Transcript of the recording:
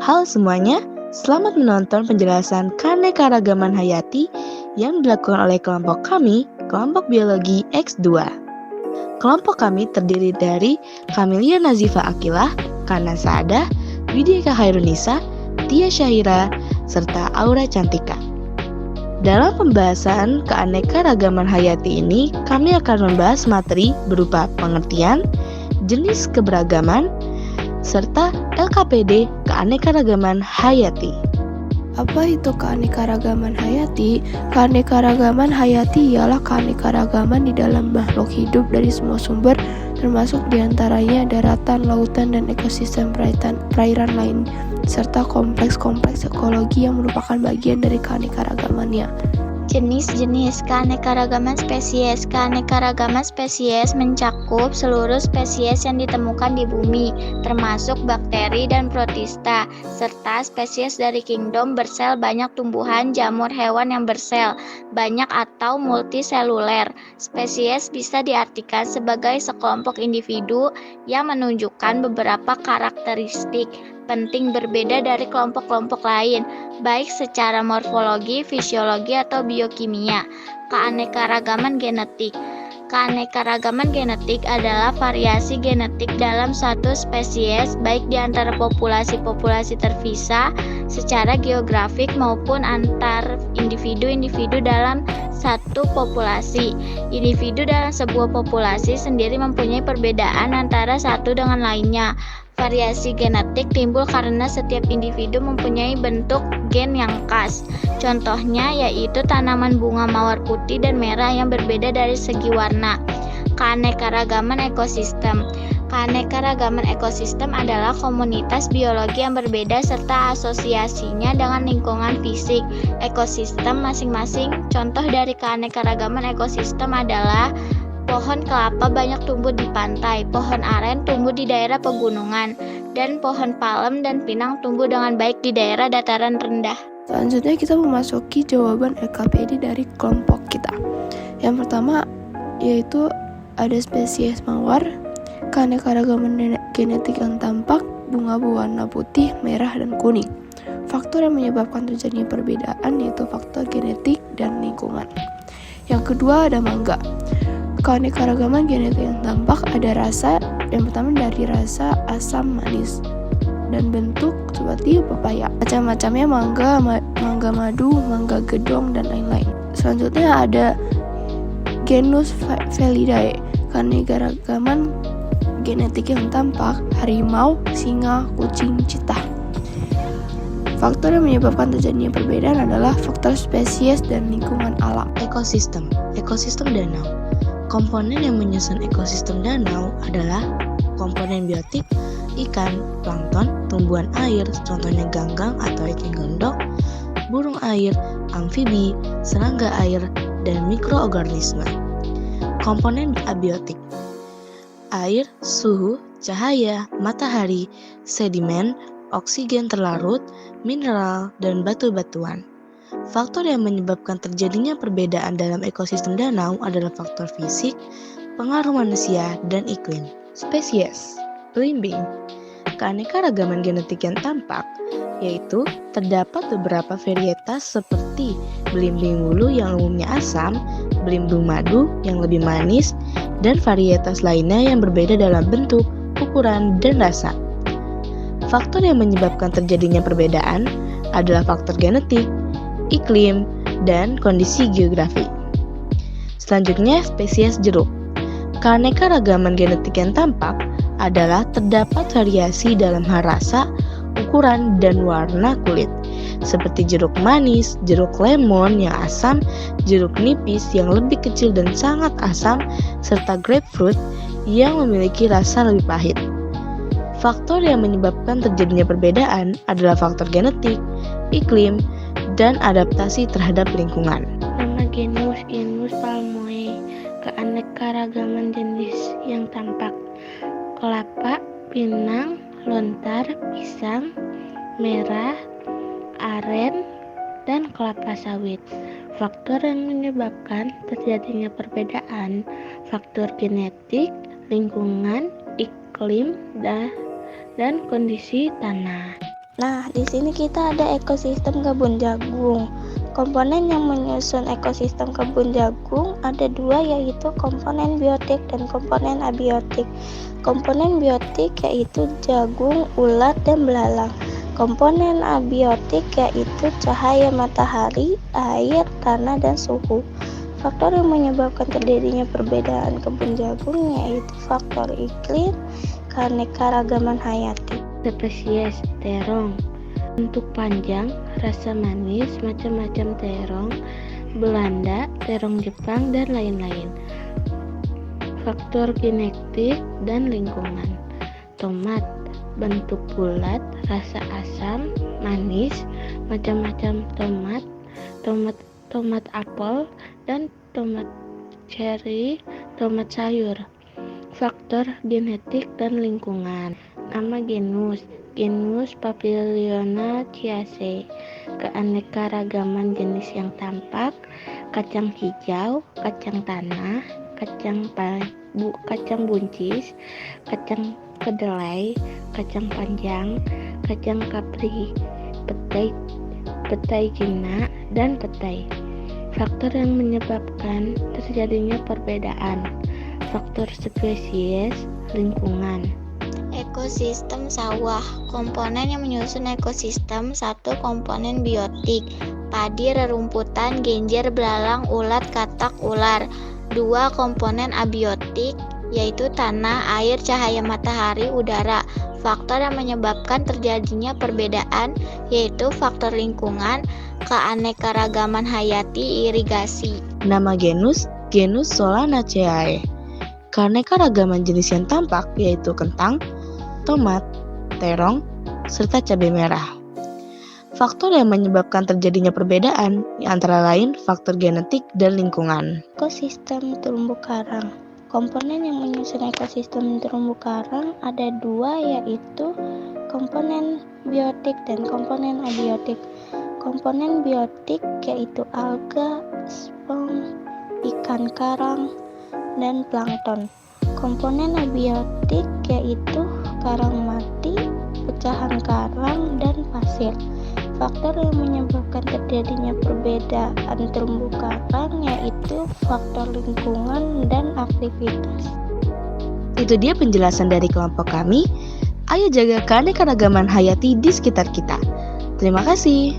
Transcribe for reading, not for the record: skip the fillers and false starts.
Halo semuanya, selamat menonton penjelasan keanekaragaman hayati yang dilakukan oleh kelompok kami, kelompok biologi X2. Kelompok kami terdiri dari Kamilia Nazifa Akilah, Kana Saadah, Widya Khairunisa, Tia Syahira, serta Aura Cantika. Dalam pembahasan keanekaragaman hayati ini, kami akan membahas materi berupa pengertian, jenis keberagaman, serta LKPD keanekaragaman hayati. Apa itu keanekaragaman hayati? Keanekaragaman hayati ialah keanekaragaman di dalam makhluk hidup dari semua sumber, termasuk diantaranya daratan, lautan, dan ekosistem perairan lain, serta kompleks-kompleks ekologi yang merupakan bagian dari keanekaragamannya. Jenis-jenis keanekaragaman spesies. Keanekaragaman spesies mencakup seluruh spesies yang ditemukan di bumi, termasuk bakteri dan protista, serta spesies dari kingdom bersel banyak tumbuhan, jamur, hewan yang bersel banyak atau multiseluler. Spesies bisa diartikan sebagai sekelompok individu yang menunjukkan beberapa karakteristik penting berbeda dari kelompok-kelompok lain, baik secara morfologi, fisiologi, atau biokimia. Keanekaragaman genetik. Keanekaragaman genetik adalah variasi genetik dalam suatu spesies, baik di antara populasi-populasi terpisah secara geografik maupun antar individu-individu dalam satu populasi. Individu dalam sebuah populasi sendiri mempunyai perbedaan antara satu dengan lainnya. Variasi genetik timbul karena setiap individu mempunyai bentuk gen yang khas. Contohnya yaitu tanaman bunga mawar putih dan merah yang berbeda dari segi warna. Keanekaragaman ekosistem. Keanekaragaman ekosistem adalah komunitas biologi yang berbeda serta asosiasinya dengan lingkungan fisik ekosistem masing-masing. Contoh dari keanekaragaman ekosistem adalah pohon kelapa banyak tumbuh di pantai, pohon aren tumbuh di daerah pegunungan, dan pohon palem dan pinang tumbuh dengan baik di daerah dataran rendah. Selanjutnya kita memasuki jawaban LKPD dari kelompok kita. Yang pertama yaitu ada spesies mawar, keanekaragaman genetik yang tampak, bunga berwarna putih, merah, dan kuning. Faktor yang menyebabkan terjadinya perbedaan yaitu faktor genetik dan lingkungan. Yang kedua ada mangga. Keanekaragaman genetik yang tampak ada rasa, yang pertama dari rasa asam manis dan bentuk seperti pepaya. Macam-macamnya mangga madu, mangga gedong, dan lain-lain. Selanjutnya ada genus Felidae. Keanekaragaman genetik yang tampak harimau, singa, kucing, cheetah. Faktor yang menyebabkan terjadinya perbedaan adalah faktor spesies dan lingkungan alam. Ekosistem danau. Komponen yang menyusun ekosistem danau adalah komponen biotik, ikan, plankton, tumbuhan air, contohnya ganggang atau ikan gondok, burung air, amfibi, serangga air, dan mikroorganisme. Komponen abiotik: air, suhu, cahaya, matahari, sedimen, oksigen terlarut, mineral, dan batu-batuan. Faktor yang menyebabkan terjadinya perbedaan dalam ekosistem danau adalah faktor fisik, pengaruh manusia, dan iklim. Spesies belimbing. Keanekaragaman genetik yang tampak yaitu terdapat beberapa varietas seperti belimbing wulu yang umumnya asam, belimbing madu yang lebih manis, dan varietas lainnya yang berbeda dalam bentuk, ukuran, dan rasa. Faktor yang menyebabkan terjadinya perbedaan adalah faktor genetik, iklim, dan kondisi geografi. Selanjutnya, spesies jeruk. Keanekaragaman genetik yang tampak adalah terdapat variasi dalam hal rasa, ukuran, dan warna kulit, seperti jeruk manis, jeruk lemon yang asam, jeruk nipis yang lebih kecil dan sangat asam, serta grapefruit yang memiliki rasa lebih pahit. Faktor yang menyebabkan terjadinya perbedaan adalah faktor genetik, iklim, dan adaptasi terhadap lingkungan. Nama genus Palmoe. Keanekaragaman jenis yang tampak: kelapa, pinang, lontar, pisang, merah, aren, dan kelapa sawit. Faktor yang menyebabkan terjadinya perbedaan: faktor genetik, lingkungan, iklim, dan kondisi tanah. Nah, di sini kita ada ekosistem kebun jagung. Komponen yang menyusun ekosistem kebun jagung ada dua, yaitu komponen biotik dan komponen abiotik. Komponen biotik yaitu jagung, ulat, dan belalang. Komponen abiotik yaitu cahaya matahari, air, tanah, dan suhu. Faktor yang menyebabkan terjadinya perbedaan kebun jagung yaitu faktor iklim, keanekaragaman hayati. Spesies terong, bentuk panjang, rasa manis, macam-macam terong, Belanda, terong Jepang, dan lain-lain. Faktor genetik dan lingkungan. Tomat, bentuk bulat, rasa asam, manis, macam-macam tomat apel, dan tomat cherry, tomat sayur. Faktor genetik dan lingkungan. Nama genus Papilionaceae. Keanekaragaman jenis yang tampak: kacang hijau, kacang tanah, kacang buncis, kacang kedelai, kacang panjang, kacang kapri, petai Cina, dan petai. Faktor yang menyebabkan terjadinya perbedaan. Faktor spesies, lingkungan. Ekosistem sawah. Komponen yang menyusun ekosistem: 1. Komponen biotik, padi, rerumputan, genjer, belalang, ulat, katak, ular. 2. Komponen abiotik, yaitu tanah, air, cahaya matahari, udara. Faktor yang menyebabkan terjadinya perbedaan yaitu faktor lingkungan, keanekaragaman hayati, irigasi. Nama genus Solanaceae. Keanekaragaman jenis yang tampak yaitu kentang, tomat, terong, serta cabai merah. Faktor yang menyebabkan terjadinya perbedaan antara lain faktor genetik dan lingkungan. Ekosistem terumbu karang. Komponen yang menyusun ekosistem terumbu karang ada dua, yaitu komponen biotik dan komponen abiotik. Komponen biotik yaitu alga, spong, ikan karang, dan plankton. Komponen abiotik yaitu karang mati, pecahan karang, dan pasir. Faktor yang menyebabkan terjadinya perbedaan terumbu karang yaitu faktor lingkungan dan aktivitas. Itu dia penjelasan dari kelompok kami. Ayo jaga keanekaragaman hayati di sekitar kita. Terima kasih.